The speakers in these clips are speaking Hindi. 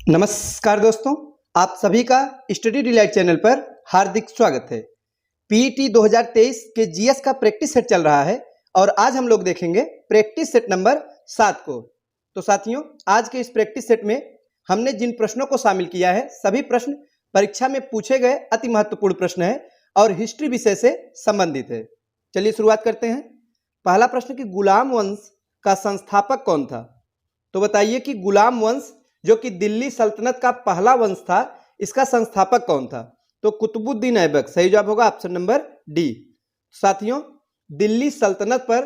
नमस्कार दोस्तों, आप सभी का स्टडी डिलाइट चैनल पर हार्दिक स्वागत है। पीईटी 2023 के जीएस का प्रैक्टिस सेट चल रहा है और आज हम लोग देखेंगे प्रैक्टिस सेट नंबर 7 को। तो साथियों, आज के इस प्रैक्टिस सेट में हमने जिन प्रश्नों को शामिल किया है सभी प्रश्न परीक्षा में पूछे गए अति महत्वपूर्ण प्रश्न है और हिस्ट्री विषय से संबंधित है। चलिए शुरुआत करते हैं। पहला प्रश्न कि गुलाम वंश का संस्थापक कौन था? तो बताइए कि गुलाम वंश जो कि दिल्ली सल्तनत का पहला वंश था, इसका संस्थापक कौन था? तो कुतुबुद्दीन ऐबक सही जवाब होगा, ऑप्शन नंबर डी। साथियों, दिल्ली सल्तनत पर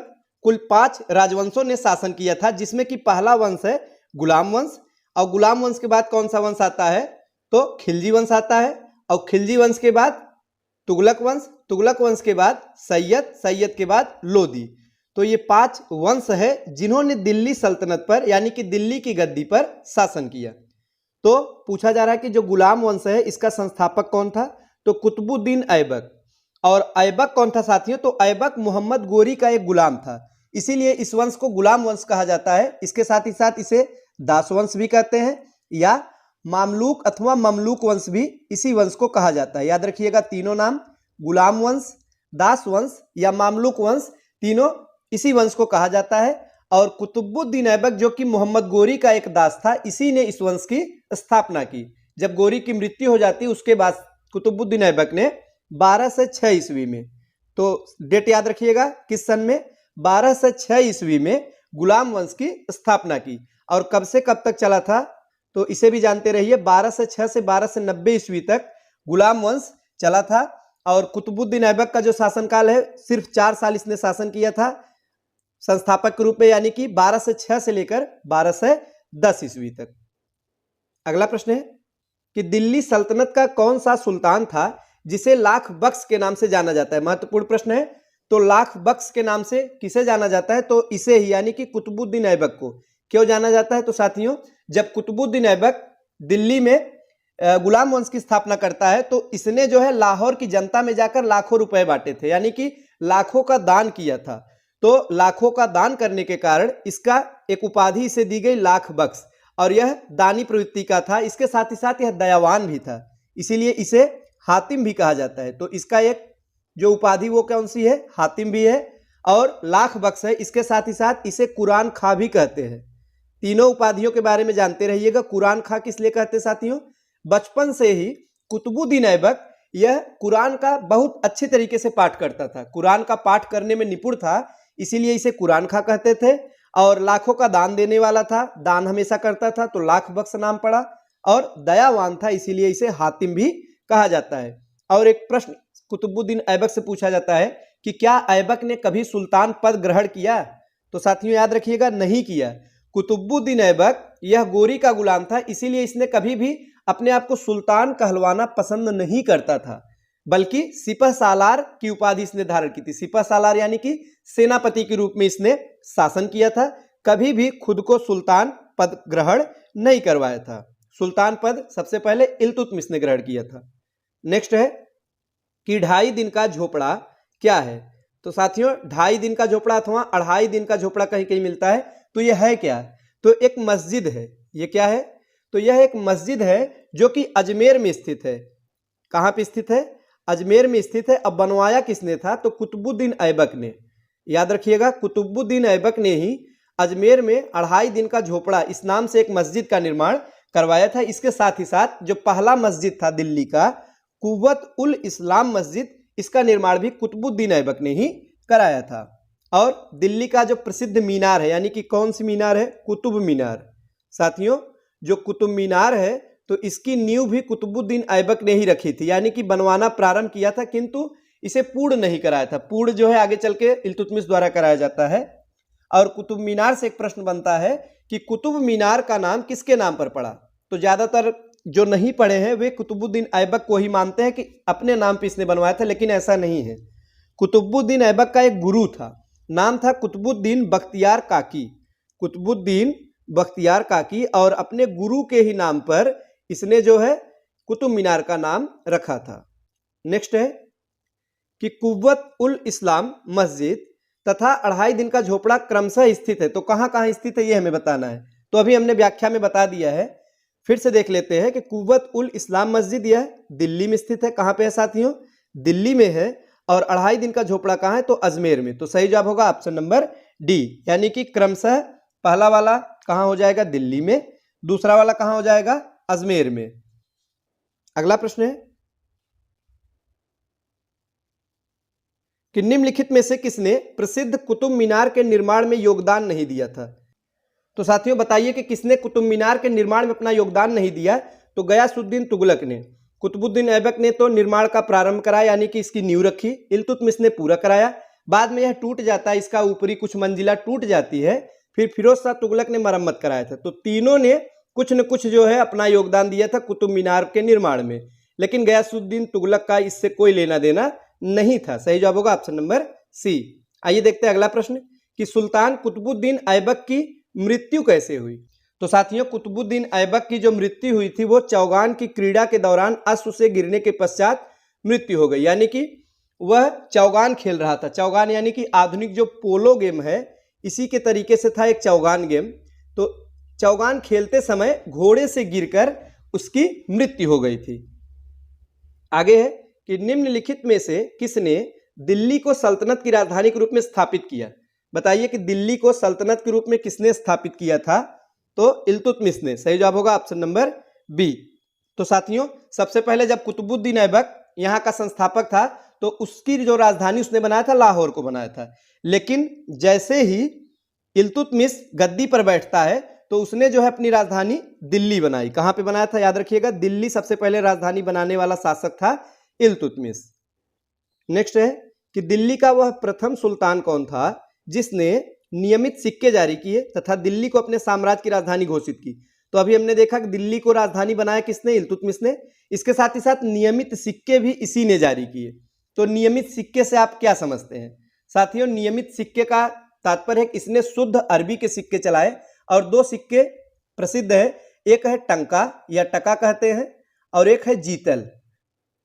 कुल 5 राजवंशों ने शासन किया था, जिसमें कि पहला वंश है गुलाम वंश और गुलाम वंश के बाद कौन सा वंश आता है? तो खिलजी वंश आता है और खिलजी वंश के बाद तुगलक वंश, तुगलक वंश के बाद सैयद, सैयद के बाद लोदी। तो ये 5 वंश है जिन्होंने दिल्ली सल्तनत पर यानी कि दिल्ली की गद्दी पर शासन किया। तो पूछा जा रहा है कि जो गुलाम वंश है इसका संस्थापक कौन था? तो कुतुबुद्दीन ऐबक। और ऐबक कौन था साथियों? तो ऐबक मोहम्मद गोरी का एक गुलाम था, इसीलिए इस वंश को गुलाम वंश कहा जाता है। इसके साथ ही साथ इसे दास वंश भी कहते हैं या मामलूक अथवा ममलूक वंश भी इसी वंश को कहा जाता है। याद रखिएगा, तीनों नाम गुलाम वंश, दास वंश या मामलूक वंश, तीनों इसी वंश को कहा जाता है। और कुतुबुद्दीन ऐबक जो कि मोहम्मद गोरी का एक दास था, इसी ने इस वंश की स्थापना की। जब गोरी की मृत्यु हो जाती उसके बाद कुतुबुद्दीन ऐबक ने 1206 ईस्वी में, तो डेट याद रखिएगा किस सन में? 1206 ईस्वी में गुलाम वंश की स्थापना की। और कब से कब तक चला था? तो इसे भी जानते रहिए, 1206 से 1290 ईस्वी तक गुलाम वंश चला था। और कुतुबुद्दीन ऐबक का जो शासनकाल है सिर्फ 4 साल इसने शासन किया था संस्थापक के रूप में, यानी कि 1206 से लेकर 1210 ईस्वी तक। अगला प्रश्न है कि दिल्ली सल्तनत का कौन सा सुल्तान था जिसे लाख बख्श के नाम से जाना जाता है? महत्वपूर्ण प्रश्न है। तो लाख बख्श के नाम से किसे जाना जाता है? तो इसे ही, यानी कि कुतुबुद्दीन ऐबक को। क्यों जाना जाता है? तो साथियों, जब कुतुबुद्दीन ऐबक दिल्ली में गुलाम वंश की स्थापना करता है तो इसने जो है लाहौर की जनता में जाकर लाखों रुपए बांटे थे, यानी कि लाखों का दान किया था। तो लाखों का दान करने के कारण इसका एक उपाधि इसे दी गई, लाख बख्श, और यह दानी प्रवृत्ति का था। इसके साथ ही साथ यह दयावान भी था, इसीलिए इसे हातिम भी कहा जाता है। तो इसका एक जो उपाधि वो कौन सी है? हातिम भी है और लाख बख्श है। इसके साथ ही साथ इसे कुरान खां भी कहते हैं। तीनों उपाधियों के बारे में जानते रहिएगा। कुरान खां किस लिए कहते हैं साथियों? बचपन से ही कुतुबुद्दीन ऐबक यह कुरान का बहुत अच्छे तरीके से पाठ करता था, कुरान का पाठ करने में निपुण था, इसीलिए इसे कुरान खां कहते थे। और लाखों का दान देने वाला था, दान हमेशा करता था, तो लाख बख्श नाम पड़ा। और दयावान था, इसीलिए इसे हातिम भी कहा जाता है। और एक प्रश्न कुतुबुद्दीन ऐबक से पूछा जाता है कि क्या ऐबक ने कभी सुल्तान पद ग्रहण किया? तो साथियों याद रखिएगा, नहीं किया। कुतुबुद्दीन ऐबक यह गोरी का गुलाम था, इसीलिए इसने कभी भी अपने आप को सुल्तान कहलवाना पसंद नहीं करता था, बल्कि सिपह सालार की उपाधि इसने धारण की थी। सिपह सालार यानी कि सेनापति के रूप में इसने शासन किया था, कभी भी खुद को सुल्तान पद ग्रहण नहीं करवाया था। सुल्तान पद सबसे पहले इल्तुतमिश ने ग्रहण किया था। नेक्स्ट है कि 2.5 दिन का झोपड़ा क्या है? तो साथियों, 2.5 दिन का झोपड़ा अथवा 2.5 दिन का झोपड़ा कहीं कहीं मिलता है, तो यह है क्या? तो एक मस्जिद है। ये क्या है? तो यह एक मस्जिद है जो कि अजमेर में स्थित है। कहाँ पे स्थित है? अजमेर में स्थित है। अब बनवाया किसने था? तो कुतुबुद्दीन ऐबक ने। याद रखिएगा, कुतुबुद्दीन ऐबक ने ही अजमेर में 2.5 दिन का झोपड़ा इस नाम से एक मस्जिद का निर्माण करवाया था। इसके साथ ही साथ जो पहला मस्जिद था दिल्ली का, कुव्वत उल इस्लाम मस्जिद, इसका निर्माण भी कुतुबुद्दीन ऐबक ने ही कराया था। और दिल्ली का जो प्रसिद्ध मीनार है, यानी कि कौन सी मीनार है? कुतुब मीनार। साथियों, जो कुतुब मीनार है तो इसकी नींव भी कुतुबुद्दीन ऐबक ने ही रखी थी, यानी कि बनवाना प्रारंभ किया था, किंतु इसे पूर्ण नहीं कराया था। पूर्ण जो है आगे चल के इल्तुतमिश द्वारा कराया जाता है। और कुतुब मीनार से एक प्रश्न बनता है कि कुतुब मीनार का नाम किसके नाम पर पड़ा? तो ज्यादातर जो नहीं पढ़े हैं वे कुतुबुद्दीन ऐबक को ही मानते हैं कि अपने नाम पर इसने बनवाया था, लेकिन ऐसा नहीं है। कुतुबुद्दीन ऐबक का एक गुरु था, नाम था कुतुबुद्दीन बख्तियार काकी। कुतुबुद्दीन बख्तियार काकी, और अपने गुरु के ही नाम पर इसने जो है कुतुब मीनार का नाम रखा था। नेक्स्ट है कि कुव्वत उल इस्लाम मस्जिद तथा 2.5 दिन का झोपड़ा क्रमशः स्थित है। तो कहाँ कहाँ स्थित है ये हमें बताना है। तो अभी हमने व्याख्या में बता दिया है। फिर से देख लेते हैं कि कुव्वत उल इस्लाम मस्जिद यह दिल्ली में स्थित है। कहाँ पे है साथियों? दिल्ली में है। और 2.5 दिन का झोपड़ा कहाँ है? तो अजमेर में। तो सही जवाब होगा ऑप्शन नंबर डी, यानी कि क्रमशः पहला वाला कहाँ हो जाएगा? दिल्ली में। दूसरा वाला कहाँ हो जाएगा? अजमेर में। अगला प्रश्न है कि निम्नलिखित में से किसने प्रसिद्ध कुतुब मीनार के निर्माण में योगदान नहीं दिया था? तो साथियों बताइए कि किसने कुतुब मीनार के निर्माण में अपना योगदान नहीं दिया? तो गयासुद्दीन तुगलक ने। कुतुबुद्दीन ऐबक ने तो निर्माण का प्रारंभ कराया, यानी कि इसकी नींव रखी। इल्तुतमिश ने पूरा कराया, बाद में यह टूट जाता है, इसका ऊपरी कुछ मंजिला टूट जाती है, फिर फिरोज शाह तुगलक ने मरम्मत कराया था। तो तीनों ने कुछ न कुछ जो है अपना योगदान दिया था कुतुब मीनार के निर्माण में, लेकिन गयासुद्दीन तुगलक का इससे कोई लेना देना नहीं था। सही जवाब होगा ऑप्शन नंबर सी। आइए देखते हैं अगला प्रश्न कि सुल्तान कुतुबुद्दीन ऐबक की मृत्यु कैसे हुई? तो साथियों कुतुबुद्दीन ऐबक की जो मृत्यु हुई थी वो चौगान की क्रीड़ा के दौरान अश्व से गिरने के पश्चात मृत्यु हो गई, यानी कि वह चौगान खेल रहा था। चौगान यानी कि आधुनिक जो पोलो गेम है इसी के तरीके से था एक चौगान गेम। तो चौगान खेलते समय घोड़े से गिरकर उसकी मृत्यु हो गई थी। आगे है कि निम्नलिखित में से किसने दिल्ली को सल्तनत की राजधानी के रूप में स्थापित किया? बताइए कि दिल्ली को सल्तनत के रूप में किसने स्थापित किया था? तो इल्तुतमिश ने। सही जवाब होगा ऑप्शन नंबर बी। तो साथियों सबसे पहले जब कुतुबुद्दीन ऐबक यहाँ का संस्थापक था तो उसकी जो राजधानी उसने बनाया था लाहौर को बनाया था, लेकिन जैसे ही इल्तुतमिश गद्दी पर बैठता है तो उसने जो है अपनी राजधानी दिल्ली बनाई। कहाँ पे बनाया था? याद रखिएगा, दिल्ली सबसे पहले राजधानी बनाने वाला शासक था इल्तुतमिश। नेक्स्ट है कि दिल्ली का वह प्रथम सुल्तान कौन था जिसने नियमित सिक्के जारी किए तथा दिल्ली को अपने साम्राज्य की राजधानी घोषित की? तो अभी हमने देखा कि दिल्ली को राजधानी बनाया किसने? इल्तुतमिश ने। इसके साथ ही साथ नियमित सिक्के भी इसी ने जारी किए। तो नियमित सिक्के से आप क्या समझते हैं? साथियों नियमित सिक्के का तात्पर्य है कि इसने शुद्ध अरबी के सिक्के चलाए और 2 सिक्के प्रसिद्ध है, एक है टंका या टका कहते हैं और एक है जीतल।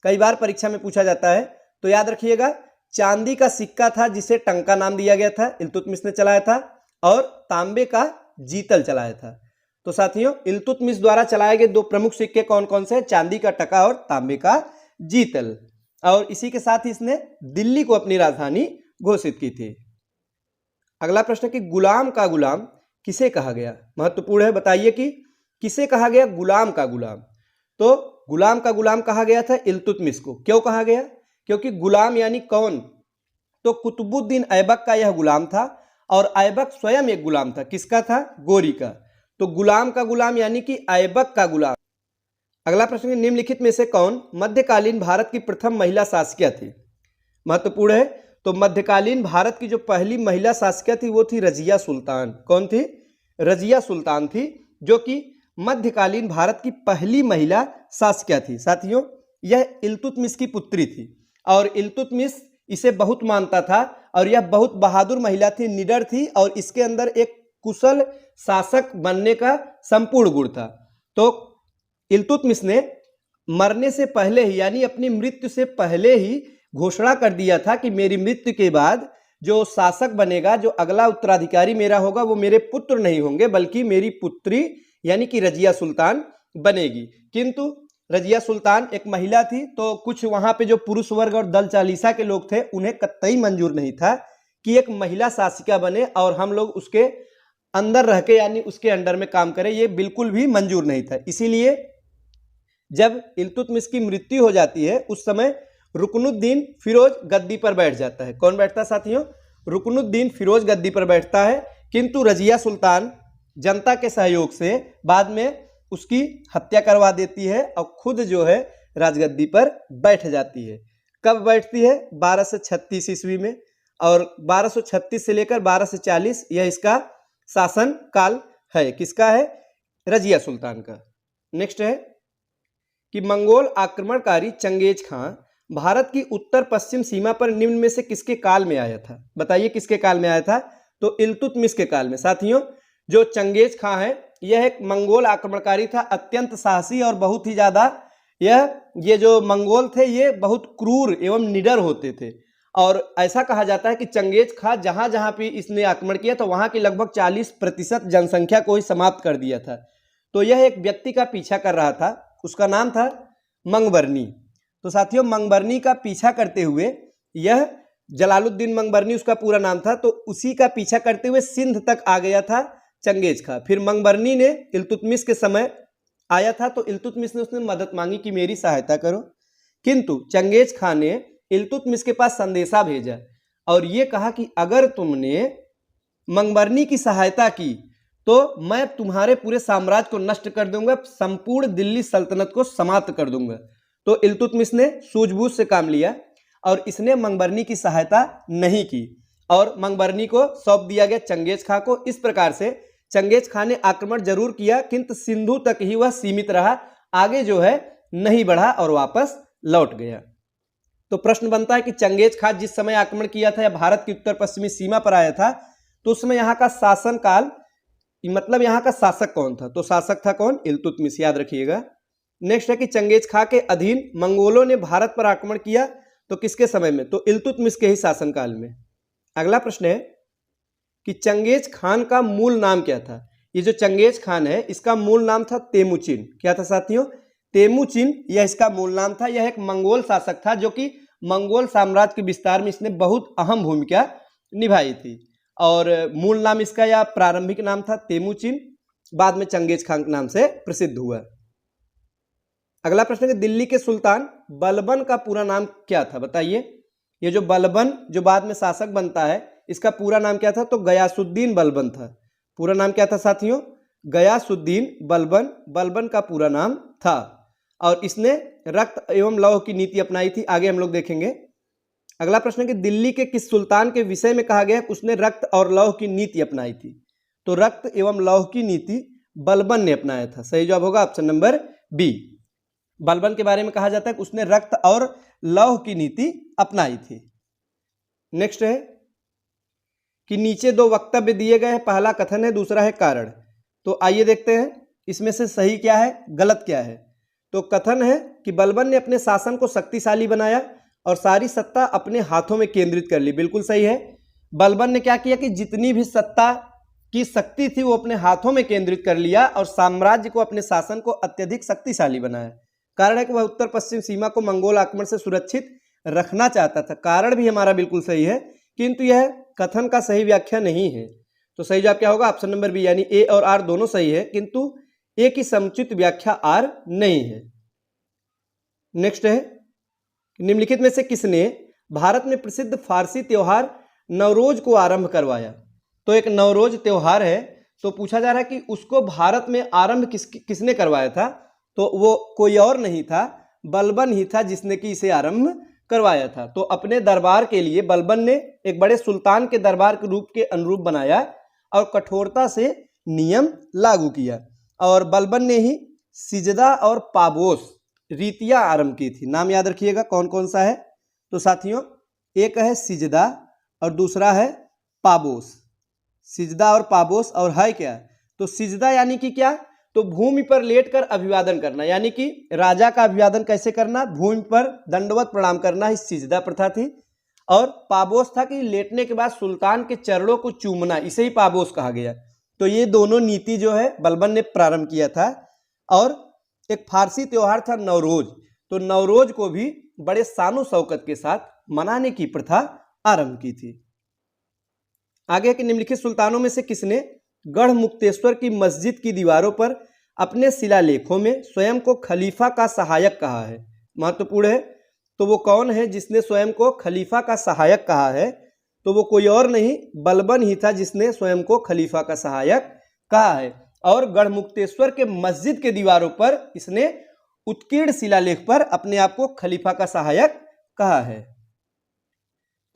कई बार परीक्षा में पूछा जाता है, तो याद रखिएगा चांदी का सिक्का था जिसे टंका नाम दिया गया था, इल्तुतमिश ने चलाया था, और तांबे का जीतल चलाया था। तो साथियों इल्तुतमिश द्वारा चलाए गए 2 प्रमुख सिक्के कौन कौन से हैं? चांदी का टका और तांबे का जीतल। और इसी के साथ ही इसने दिल्ली को अपनी राजधानी घोषित की थी। अगला प्रश्न कि गुलाम का गुलाम किसे कहा गया? महत्वपूर्ण है, बताइए कि किसे कहा गया गुलाम का गुलाम? तो गुलाम का गुलाम कहा गया था इल्तुतमिश को। क्यों कहा गया? क्योंकि गुलाम यानी कौन? तो कुतुबुद्दीन ऐबक का यह गुलाम था और ऐबक स्वयं एक गुलाम था। किसका था? गोरी का। तो गुलाम का गुलाम यानी कि ऐबक का गुलाम। अगला प्रश्न, निम्नलिखित में से कौन मध्यकालीन भारत की प्रथम महिला शासकिया थी? महत्वपूर्ण है, तो मध्यकालीन भारत की जो पहली महिला शासकिया थी वो थी रजिया सुल्तान। कौन थी? रजिया सुल्तान थी, जो कि मध्यकालीन भारत की पहली महिला शासकिया थी। साथियों यह इल्तुतमिश की पुत्री थी और इल्तुतमिश इसे बहुत मानता था और यह बहुत बहादुर महिला थी, निडर थी और इसके अंदर एक कुशल शासक बनने का संपूर्ण गुण था। तो इल्तुतमिश ने मरने से पहले ही यानी अपनी मृत्यु से पहले ही घोषणा कर दिया था कि मेरी मृत्यु के बाद जो शासक बनेगा, जो अगला उत्तराधिकारी मेरा होगा, वो मेरे पुत्र नहीं होंगे बल्कि मेरी पुत्री यानी कि रजिया सुल्तान बनेगी। किंतु रजिया सुल्तान एक महिला थी, तो कुछ वहां पे जो पुरुष वर्ग और दल चालीसा के लोग थे उन्हें कतई मंजूर नहीं था कि एक महिला शासिका बने और हम लोग उसके अंदर रह के यानी उसके अंडर में काम करें, ये बिल्कुल भी मंजूर नहीं था। इसीलिए जब इल्तुतमिश की मृत्यु हो जाती है उस समय रुकनुद्दीन फिरोज गद्दी पर बैठ जाता है। कौन बैठता है साथियों? रुकनुद्दीन फिरोज गद्दी पर बैठता है, किंतु रजिया सुल्तान जनता के सहयोग से बाद में उसकी हत्या करवा देती है और खुद जो है राजगद्दी पर बैठ जाती है। कब बैठती है? 1236 ईस्वी में, और 1236 से लेकर 1240 यह इसका शासन काल है। किसका है? रजिया सुल्तान का। नेक्स्ट है कि मंगोल आक्रमणकारी चंगेज खां भारत की उत्तर पश्चिम सीमा पर निम्न में से किसके काल में आया था? बताइए किसके काल में आया था? तो इल्तुतमिश के काल में। साथियों जो चंगेज खां है यह एक मंगोल आक्रमणकारी था, अत्यंत साहसी और बहुत ही ज्यादा ये जो मंगोल थे ये बहुत क्रूर एवं निडर होते थे। और ऐसा कहा जाता है कि चंगेज खां जहां जहां भी इसने आक्रमण किया तो वहां की लगभग 40% जनसंख्या को ही समाप्त कर दिया था। तो यह एक व्यक्ति का पीछा कर रहा था, उसका नाम था मंगबरनी। तो साथियों मंगबरनी का पीछा करते हुए यह जलालुद्दीन मंगबरनी उसका पूरा नाम था, तो उसी का पीछा करते हुए सिंध तक आ गया था चंगेज खां। फिर मंगबरनी ने इल्तुतमिश के समय आया था, तो इल्तुतमिश ने उसने मदद मांगी कि मेरी सहायता करो, किंतु चंगेज खां ने इल्तुतमिश के पास संदेशा भेजा और ये कहा कि अगर तुमने मंगबरनी की सहायता की तो मैं तुम्हारे पूरे साम्राज्य को नष्ट कर दूंगा, संपूर्ण दिल्ली सल्तनत को समाप्त कर दूंगा। तो इल्तुतमिश ने सूझबूझ से काम लिया और इसने मंगबरनी की सहायता नहीं की और मंगबरनी को सौंप दिया गया चंगेज खां को। इस प्रकार से चंगेज खां ने आक्रमण जरूर किया, किंतु सिंधु तक ही वह सीमित रहा, आगे जो है नहीं बढ़ा और वापस लौट गया। तो प्रश्न बनता है कि चंगेज खां जिस समय आक्रमण किया था या भारत की उत्तर पश्चिमी सीमा पर आया था, तो उस समय यहाँ का शासन काल मतलब यहाँ का शासक कौन था? तो शासक था कौन? इल्तुतमिश, याद रखिएगा। नेक्स्ट है कि चंगेज खां के अधीन मंगोलों ने भारत पर आक्रमण किया, तो किसके समय में? तो इल्तुतमिश के ही शासनकाल में। अगला प्रश्न है कि चंगेज खान का मूल नाम क्या था? ये जो चंगेज खान है इसका मूल नाम था तेमुचिन। क्या था साथियों? तेमुचिन, यह इसका मूल नाम था। यह एक मंगोल शासक था जो कि मंगोल साम्राज्य के विस्तार में इसने बहुत अहम भूमिका निभाई थी और मूल नाम इसका या प्रारंभिक नाम था तेमुचिन, बाद में चंगेज खान के नाम से प्रसिद्ध हुआ। अगला प्रश्न है कि दिल्ली के सुल्तान बलबन का पूरा नाम क्या था? बताइए। ये जो बलबन जो बाद में शासक बनता है इसका पूरा नाम क्या था? तो गयासुद्दीन बलबन था। पूरा नाम क्या था साथियों? गयासुद्दीन बलबन, बलबन का पूरा नाम था और इसने रक्त एवं लौह की नीति अपनाई थी, आगे हम लोग देखेंगे। अगला प्रश्न है कि दिल्ली के किस सुल्तान के विषय में कहा गया उसने रक्त और लौह की नीति अपनाई थी? तो रक्त एवं लौह की नीति बलबन ने अपनाया था। सही जवाब होगा ऑप्शन नंबर बी। बलबन के बारे में कहा जाता है कि उसने रक्त और लौह की नीति अपनाई थी। नेक्स्ट है कि नीचे दो वक्तव्य दिए गए हैं, पहला कथन है, दूसरा है कारण। तो आइए देखते हैं इसमें से सही क्या है, गलत क्या है। तो कथन है कि बलबन ने अपने शासन को शक्तिशाली बनाया और सारी सत्ता अपने हाथों में केंद्रित कर ली। बिल्कुल सही है। बलबन ने क्या किया कि जितनी भी सत्ता की शक्ति थी वो अपने हाथों में केंद्रित कर लिया और साम्राज्य को, अपने शासन को अत्यधिक शक्तिशाली बनाया। कारण है कि वह उत्तर पश्चिम सीमा को मंगोल आक्रमण से सुरक्षित रखना चाहता था। कारण भी हमारा बिल्कुल सही है, किंतु यह कथन का सही व्याख्या नहीं है। तो सही जवाब क्या होगा? ऑप्शन नंबर बी, यानी ए और आर दोनों सही है, किंतु ए की समुचित व्याख्या आर नहीं है। नेक्स्ट है निम्नलिखित में से किसने भारत में प्रसिद्ध फारसी त्योहार नवरोज को आरंभ करवाया? तो एक नवरोज त्योहार है, तो पूछा जा रहा है कि उसको भारत में आरंभ किसने करवाया था? तो वो कोई और नहीं था, बलबन ही था जिसने कि इसे आरंभ करवाया था। तो अपने दरबार के लिए बलबन ने एक बड़े सुल्तान के दरबार के रूप के अनुरूप बनाया और कठोरता से नियम लागू किया और बलबन ने ही सिजदा और पाबोस रीतियां आरंभ की थी। नाम याद रखिएगा कौन कौन सा है। तो साथियों एक है सिजदा और दूसरा है पाबोस। सिजदा और पाबोस, और है क्या? तो सिजदा यानी कि क्या? तो भूमि पर लेटकर अभिवादन करना, यानी कि राजा का अभिवादन कैसे करना? भूमि पर दंडवत प्रणाम करना, ही सिजदा प्रथा थी। और पाबोस था कि लेटने के बाद सुल्तान के चरणों को चूमना, इसे ही पाबोस कहा गया। तो ये दोनों नीति जो है बलबन ने प्रारंभ किया था। और एक फारसी त्योहार था नवरोज, तो नवरोज को भी बड़े शानो शौकत के साथ मनाने की प्रथा आरंभ की थी। आगे के निम्नलिखित सुल्तानों में से किसने गढ़ मुक्तेश्वर की मस्जिद की दीवारों पर अपने शिलालेखों में स्वयं को खलीफा का सहायक कहा है? महत्वपूर्ण है। तो वो कौन है जिसने स्वयं को खलीफा का सहायक कहा है? तो वो कोई और नहीं, बलबन ही था जिसने स्वयं को खलीफा का सहायक कहा है। और गढ़मुक्तेश्वर के मस्जिद के दीवारों पर इसने उत्कीर्ण शिलालेख पर अपने आप को खलीफा का सहायक कहा है।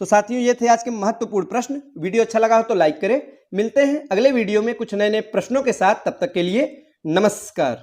तो साथियों ये थे आज के महत्वपूर्ण प्रश्न। वीडियो अच्छा लगा हो तो लाइक करें। मिलते हैं अगले वीडियो में कुछ नए नए प्रश्नों के साथ, तब तक के लिए नमस्कार।